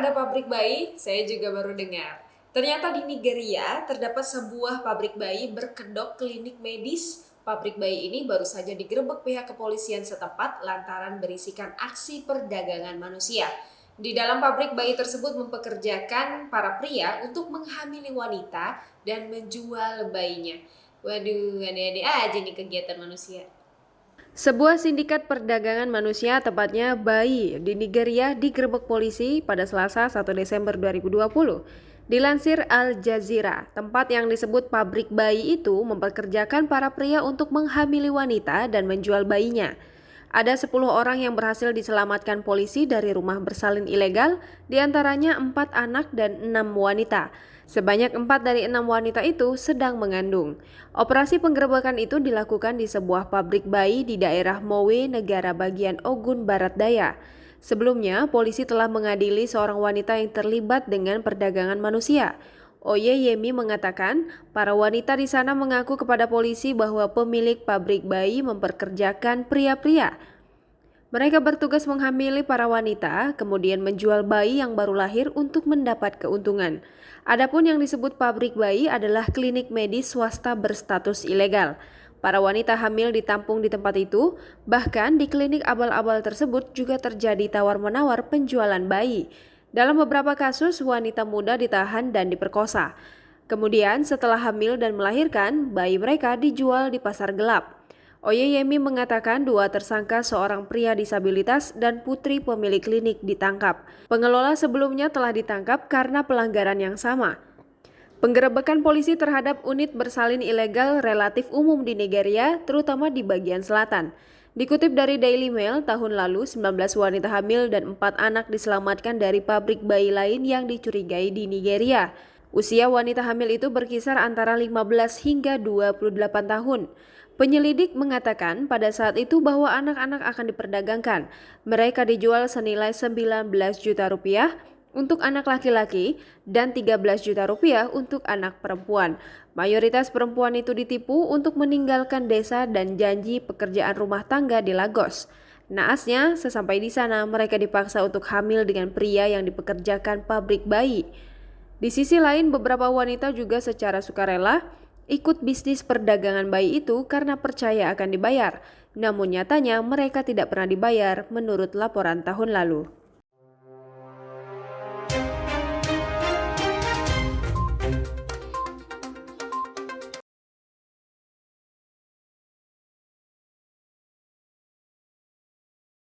ada pabrik bayi? Saya juga baru dengar. Ternyata di Nigeria terdapat sebuah pabrik bayi berkedok klinik medis. Pabrik bayi ini baru saja digerebek pihak kepolisian setempat lantaran berisikan aksi perdagangan manusia. Di dalam pabrik bayi tersebut mempekerjakan para pria untuk menghamili wanita dan menjual bayinya. Waduh, ada-ada aja nih kegiatan manusia. Sebuah sindikat perdagangan manusia, tepatnya bayi, di Nigeria digerebek polisi pada Selasa 1 Desember 2020. Dilansir Al Jazeera, tempat yang disebut pabrik bayi itu mempekerjakan para pria untuk menghamili wanita dan menjual bayinya. Ada 10 orang yang berhasil diselamatkan polisi dari rumah bersalin ilegal, diantaranya 4 anak dan 6 wanita. Sebanyak 4 dari 6 wanita itu sedang mengandung. Operasi penggerebekan itu dilakukan di sebuah pabrik bayi di daerah Mowe, negara bagian Ogun Barat Daya. Sebelumnya, polisi telah mengadili seorang wanita yang terlibat dengan perdagangan manusia. Oyeyemi mengatakan, para wanita di sana mengaku kepada polisi bahwa pemilik pabrik bayi memperkerjakan pria-pria. Mereka bertugas menghamili para wanita, kemudian menjual bayi yang baru lahir untuk mendapat keuntungan. Adapun yang disebut pabrik bayi adalah klinik medis swasta berstatus ilegal. Para wanita hamil ditampung di tempat itu, bahkan di klinik abal-abal tersebut juga terjadi tawar-menawar penjualan bayi. Dalam beberapa kasus, wanita muda ditahan dan diperkosa. Kemudian setelah hamil dan melahirkan, bayi mereka dijual di pasar gelap. Oyeyemi mengatakan 2 tersangka, seorang pria disabilitas dan putri pemilik klinik, ditangkap. Pengelola sebelumnya telah ditangkap karena pelanggaran yang sama. Penggerebekan polisi terhadap unit bersalin ilegal relatif umum di Nigeria, terutama di bagian selatan. Dikutip dari Daily Mail, tahun lalu 19 wanita hamil dan 4 anak diselamatkan dari pabrik bayi lain yang dicurigai di Nigeria. Usia wanita hamil itu berkisar antara 15 hingga 28 tahun. Penyelidik mengatakan pada saat itu bahwa anak-anak akan diperdagangkan. Mereka dijual senilai 19 juta rupiah untuk anak laki-laki dan 13 juta rupiah untuk anak perempuan. Mayoritas perempuan itu ditipu untuk meninggalkan desa dan janji pekerjaan rumah tangga di Lagos. Naasnya, sesampai di sana mereka dipaksa untuk hamil dengan pria yang dipekerjakan pabrik bayi. Di sisi lain, beberapa wanita juga secara sukarela ikut bisnis perdagangan bayi itu karena percaya akan dibayar. Namun nyatanya mereka tidak pernah dibayar menurut laporan tahun lalu.